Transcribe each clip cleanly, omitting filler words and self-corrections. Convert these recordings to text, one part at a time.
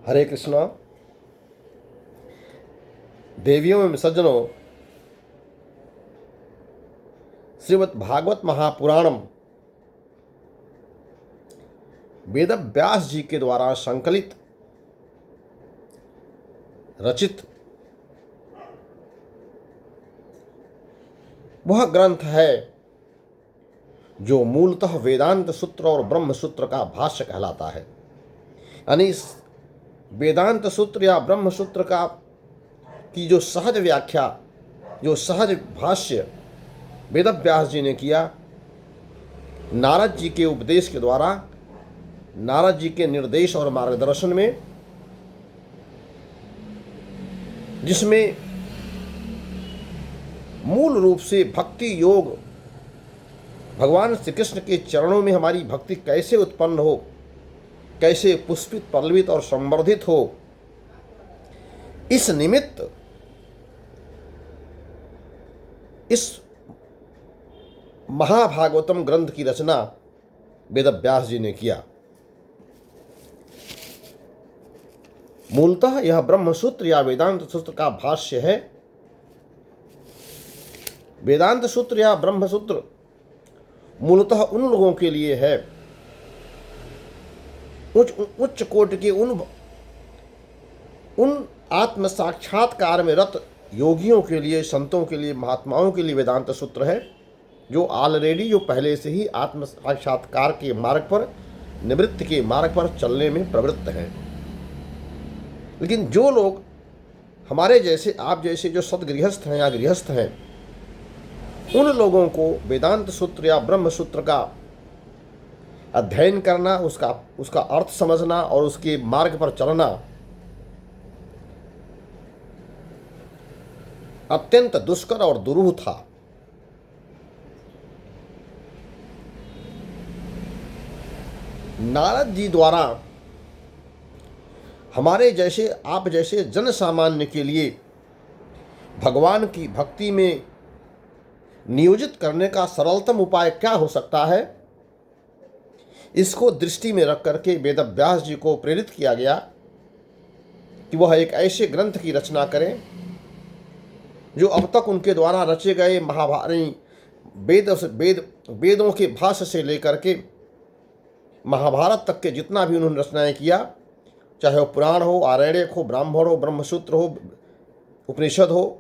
हरे कृष्णा। देवियों एवं सज्जनों, श्रीमद् भागवत महापुराणम वेद व्यास जी के द्वारा संकलित रचित वह ग्रंथ है जो मूलतः वेदांत सूत्र और ब्रह्म सूत्र का भाष्य कहलाता है। यानी इस वेदांत सूत्र या ब्रह्म सूत्र का की जो सहज व्याख्या, जो सहज भाष्य वेद व्यास जी ने किया, नारद जी के उपदेश के द्वारा, नारद जी के निर्देश और मार्गदर्शन में, जिसमें मूल रूप से भक्ति योग, भगवान श्री कृष्ण के चरणों में हमारी भक्ति कैसे उत्पन्न हो, कैसे पुष्पित पल्लवित और संवर्धित हो, इस निमित्त इस महाभागवतम ग्रंथ की रचना वेद व्यास जी ने किया। मूलतः यह ब्रह्म सूत्र या वेदांत सूत्र का भाष्य है। वेदांत सूत्र या ब्रह्म सूत्र मूलतः उन लोगों के लिए है, उच्च कोटि के उन आत्म साक्षात्कार में रत योगियों के लिए, संतों के लिए, महात्माओं के लिए वेदांत सूत्र है, जो ऑलरेडी, जो पहले से ही आत्म साक्षात्कार के मार्ग पर, निवृत्ति के मार्ग पर चलने में प्रवृत्त हैं। लेकिन जो लोग हमारे जैसे, आप जैसे जो सदगृहस्थ हैं या गृहस्थ हैं, उन लोगों को वेदांत सूत्र या ब्रह्म सूत्र का अध्ययन करना, उसका अर्थ समझना और उसके मार्ग पर चलना अत्यंत दुष्कर और दुरूह था। नारद जी द्वारा हमारे जैसे, आप जैसे जन सामान्य के लिए भगवान की भक्ति में नियोजित करने का सरलतम उपाय क्या हो सकता है, इसको दृष्टि में रख करके वेद व्यास जी को प्रेरित किया गया कि वह एक ऐसे ग्रंथ की रचना करें जो अब तक उनके द्वारा रचे गए वेदों के भाष्य से लेकर के महाभारत तक के जितना भी उन्होंने रचनाएं किया, चाहे वो पुराण हो, आरण्यक हो, ब्राह्मण हो, ब्रह्मसूत्र हो, उपनिषद हो,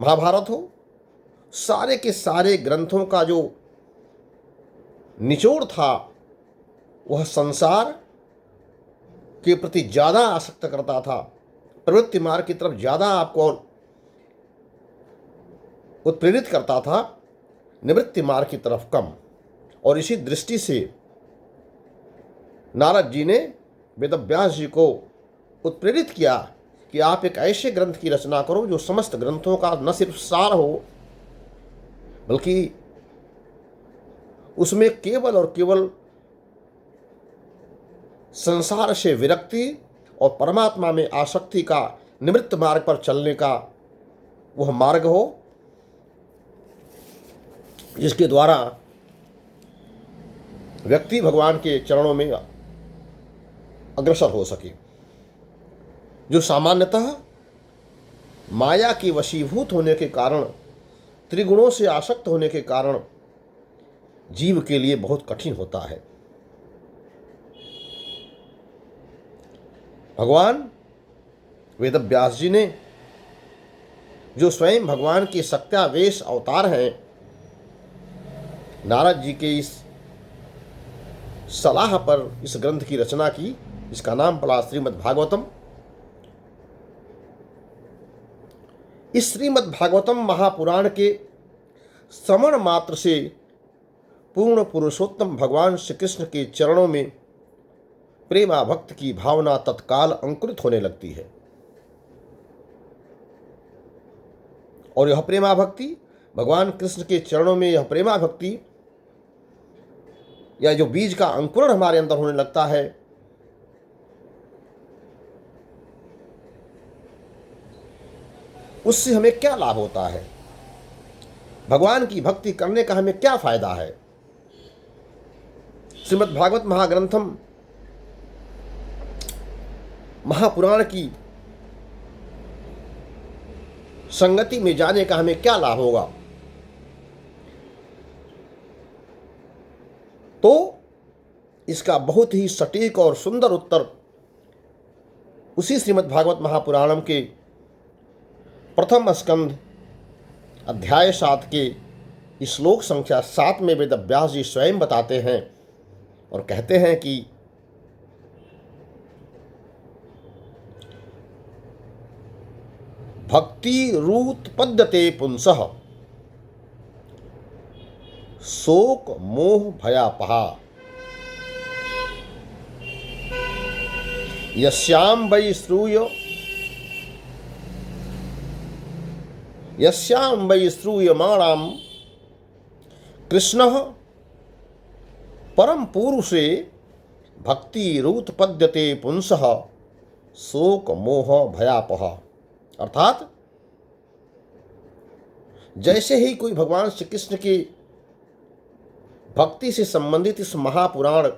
महाभारत हो, सारे के सारे ग्रंथों का जो निचोड़ था वह संसार के प्रति ज़्यादा आसक्त करता था, प्रवृत्ति मार्ग की तरफ ज़्यादा आपको उत्प्रेरित करता था, निवृत्ति मार्ग की तरफ कम। और इसी दृष्टि से नारद जी ने वेद व्यास जी को उत्प्रेरित किया कि आप एक ऐसे ग्रंथ की रचना करो जो समस्त ग्रंथों का न सिर्फ सार हो, बल्कि उसमें केवल और केवल संसार से विरक्ति और परमात्मा में आसक्ति का, निवृत्त मार्ग पर चलने का वह मार्ग हो, जिसके द्वारा व्यक्ति भगवान के चरणों में अग्रसर हो सके। जो सामान्यतः माया की वशीभूत होने के कारण, त्रिगुणों से आसक्त होने के कारण जीव के लिए बहुत कठिन होता है। भगवान वेद व्यास जी ने, जो स्वयं भगवान के सत्यावेश अवतार हैं, नारद जी के इस सलाह पर इस ग्रंथ की रचना की, जिसका नाम पड़ा श्रीमद् भागवतम। इस श्रीमद् भागवतम महापुराण के श्रवण मात्र से पूर्ण पुरुषोत्तम भगवान श्री कृष्ण के चरणों में प्रेमा भक्त की भावना तत्काल अंकुरित होने लगती है। और यह प्रेमा भक्ति, भगवान कृष्ण के चरणों में यह प्रेमा भक्ति या जो बीज का अंकुरण हमारे अंदर होने लगता है, उससे हमें क्या लाभ होता है, भगवान की भक्ति करने का हमें क्या फायदा है। श्रीमद् भागवत महाग्रंथम महापुराण की संगति में जाने का हमें क्या लाभ होगा? तो इसका बहुत ही सटीक और सुंदर उत्तर उसी श्रीमद् भागवत महापुराणम के प्रथम स्कंध अध्याय 7 के श्लोक संख्या 7 में वेद व्यास जी स्वयं बताते हैं और कहते हैं कि भक्ति रूत्पद्यते पुंसः शोक मोह भयापहा यस्याम वै श्रूयमाणाम कृष्णः परम पुरुषे भक्ति रूत्पद्यते पुंसः शोक मोह भयापह। अर्थात जैसे ही कोई भगवान श्री कृष्ण की भक्ति से संबंधित इस महापुराण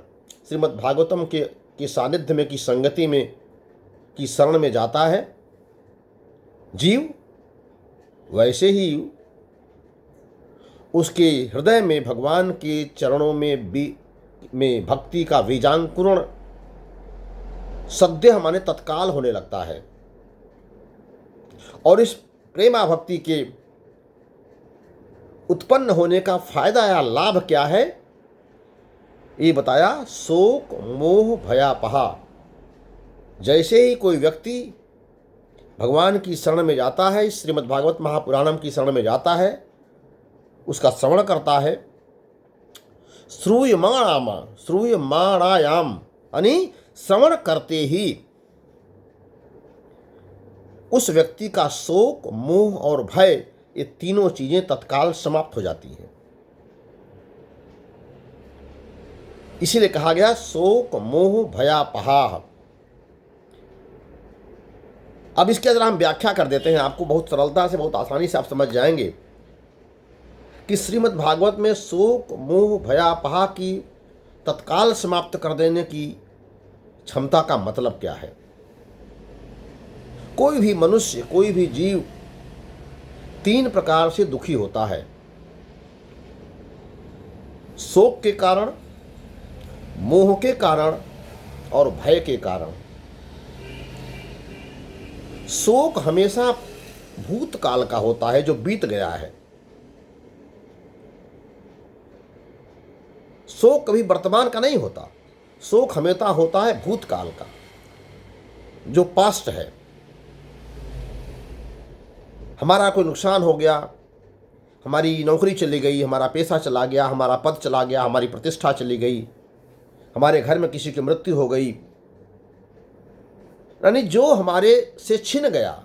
श्रीमद् भागवतम के सानिध्य में, की संगति में, की शरण में जाता है जीव, वैसे ही उसके हृदय में भगवान के चरणों में भक्ति का बीजांकुरण सद्य माने तत्काल होने लगता है। और इस प्रेमा भक्ति के उत्पन्न होने का फायदा या लाभ क्या है, ये बताया। शोक मोह भयापहा। जैसे ही कोई व्यक्ति भगवान की शरण में जाता है, श्रीमद् भागवत महापुराणम की शरण में जाता है, उसका श्रवण करता है, श्रूयमाणायाम यानी श्रवण करते ही उस व्यक्ति का शोक मोह और भय, ये तीनों चीजें तत्काल समाप्त हो जाती हैं। इसीलिए कहा गया शोक मोह भयापहा। अब इसके अंदर हम व्याख्या कर देते हैं, आपको बहुत सरलता से, बहुत आसानी से आप समझ जाएंगे कि श्रीमद् भागवत में शोक मोह भयापहा की तत्काल समाप्त कर देने की क्षमता का मतलब क्या है। कोई भी मनुष्य, कोई भी जीव 3 प्रकार से दुखी होता है। शोक के कारण, मोह के कारण और भय के कारण। शोक हमेशा भूतकाल का होता है, जो बीत गया है। शोक कभी वर्तमान का नहीं होता। शोक हमेशा होता है भूतकाल का, जो पास्ट है। हमारा कोई नुकसान हो गया, हमारी नौकरी चली गई, हमारा पैसा चला गया, हमारा पद चला गया, हमारी प्रतिष्ठा चली गई, हमारे घर में किसी की मृत्यु हो गई, यानी जो हमारे से छिन गया,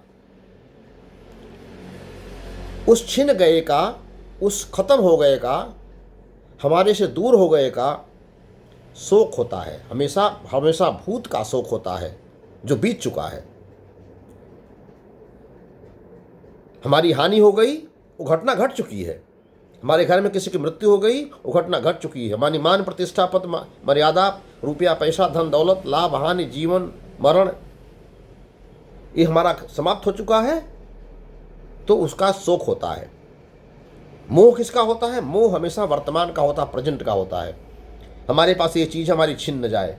उस छिन गए का, उस खत्म हो गए का, हमारे से दूर हो गए का शोक होता है। हमेशा हमेशा भूत का शोक होता है, जो बीत चुका है। हमारी हानि हो गई, वो घटना घट चुकी है। हमारे घर में किसी की मृत्यु हो गई, वो घटना घट चुकी है। हमारी मान प्रतिष्ठा, पद मर्यादा, रुपया पैसा, धन दौलत, लाभ हानि, जीवन मरण, ये हमारा समाप्त हो चुका है, तो उसका शोक होता है। मोह किसका होता है? मोह हमेशा वर्तमान का होता है, प्रेजेंट का होता है। हमारे पास ये चीज़ हमारी छिन न जाए,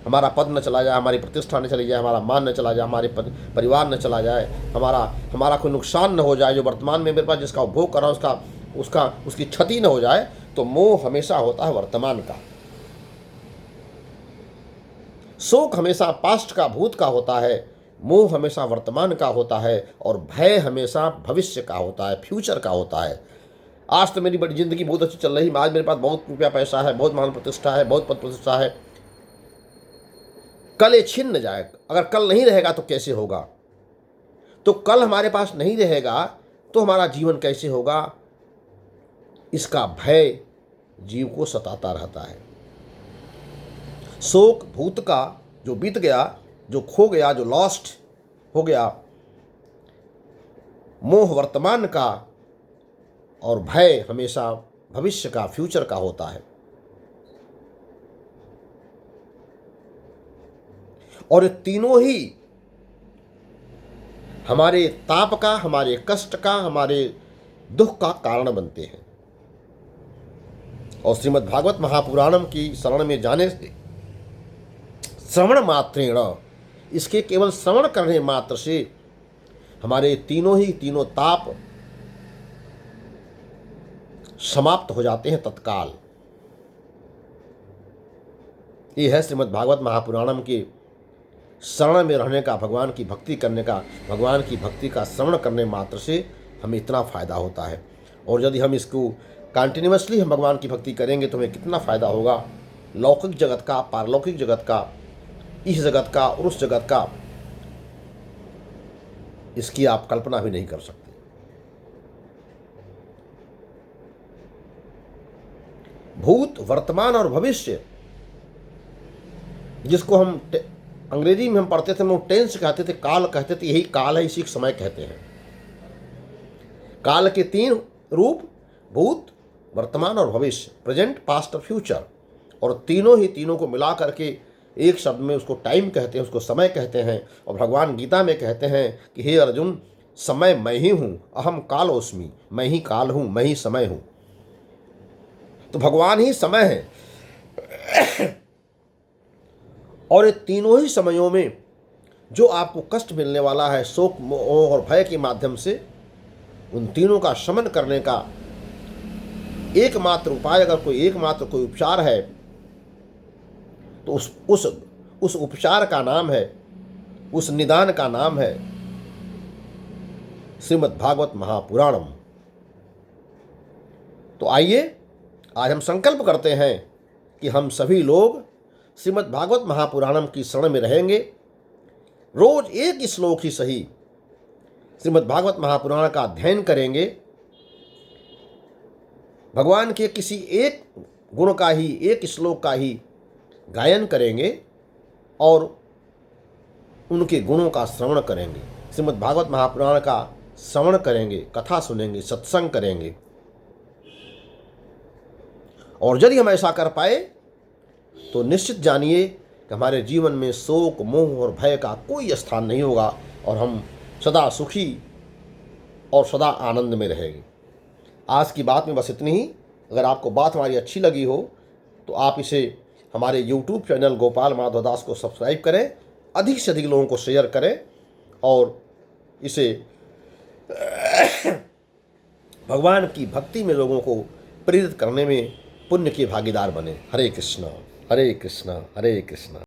हमारा पद न चला जाए, हमारी प्रतिष्ठा न चली जाए, हमारा मान न चला जाए, हमारे परिवार न चला जाए, हमारा कोई नुकसान न हो जाए, जो वर्तमान में मेरे पास जिसका उपभोग कर रहा हूँ उसकी क्षति न हो जाए। तो मोह हमेशा होता है वर्तमान का। शोक हमेशा पास्ट का, भूत का होता है। मोह हमेशा वर्तमान का होता है और भय हमेशा भविष्य का होता है, फ्यूचर का होता है। आज तो मेरी बड़ी जिंदगी बहुत अच्छी चल रही है, आज मेरे पास बहुत रुपया पैसा है, बहुत मान प्रतिष्ठा है, बहुत पद प्रतिष्ठा है, कल ये छिन न जाए। अगर कल नहीं रहेगा तो कैसे होगा? तो कल हमारे पास नहीं रहेगा तो हमारा जीवन कैसे होगा? इसका भय जीव को सताता रहता है। शोक भूत का, जो बीत गया, जो खो गया, जो लॉस्ट हो गया। मोह वर्तमान का और भय हमेशा भविष्य का, फ्यूचर का होता है। और ये तीनों ही हमारे ताप का, हमारे कष्ट का, हमारे दुख का कारण बनते हैं। और श्रीमद् भागवत महापुराणम की शरण में जाने से श्रवण मात्रेण, इसके केवल श्रवण करने मात्र से हमारे तीनों ताप समाप्त हो जाते हैं तत्काल। ये है श्रीमद् भागवत महापुराणम के शरण में रहने का, भगवान की भक्ति करने का, भगवान की भक्ति का श्रवण करने मात्र से हमें इतना फ़ायदा होता है। और यदि हम इसको कंटिन्यूअसली हम भगवान की भक्ति करेंगे तो हमें कितना फ़ायदा होगा, लौकिक जगत का, पारलौकिक जगत का, इस जगत का और उस जगत का, इसकी आप कल्पना भी नहीं कर सकते। भूत, वर्तमान और भविष्य, जिसको हम अंग्रेजी में हम पढ़ते थे, हम लोग टेंस कहते थे, काल कहते थे, यही काल है, इसी समय कहते हैं। काल के 3 रूप, भूत, वर्तमान और भविष्य, प्रेजेंट, पास्ट और फ्यूचर, और तीनों को मिला करके एक शब्द में उसको टाइम कहते हैं, उसको समय कहते हैं। और भगवान गीता में कहते हैं कि हे अर्जुन, समय मैं ही हूँ, अहम कालोस्मि, मैं ही काल हूँ, मैं ही समय हूँ। तो भगवान ही समय है। और ये तीनों ही समयों में जो आपको कष्ट मिलने वाला है, शोक, मोह और भय के माध्यम से, उन तीनों का शमन करने का एकमात्र उपाय, अगर कोई एकमात्र कोई उपचार है तो उस उपचार का नाम है, उस निदान का नाम है श्रीमद् भागवत महापुराणम। तो आइए आज हम संकल्प करते हैं कि हम सभी लोग श्रीमद् भागवत महापुराणम की शरण में रहेंगे। रोज एक श्लोक ही सही श्रीमद् भागवत महापुराण का अध्ययन करेंगे, भगवान के किसी एक गुण का ही, एक श्लोक का ही गायन करेंगे और उनके गुणों का श्रवण करेंगे। श्रीमद् भागवत महापुराण का श्रवण करेंगे, कथा सुनेंगे, सत्संग करेंगे। और यदि हम ऐसा कर पाए तो निश्चित जानिए कि हमारे जीवन में शोक, मोह और भय का कोई स्थान नहीं होगा और हम सदा सुखी और सदा आनंद में रहेंगे। आज की बात में बस इतनी ही। अगर आपको बात हमारी अच्छी लगी हो तो आप इसे हमारे YouTube चैनल गोपाल माधव दास को सब्सक्राइब करें, अधिक से अधिक लोगों को शेयर करें और इसे भगवान की भक्ति में लोगों को प्रेरित करने में पुण्य के भागीदार बने। हरे कृष्णा, हरे कृष्णा, हरे कृष्णा।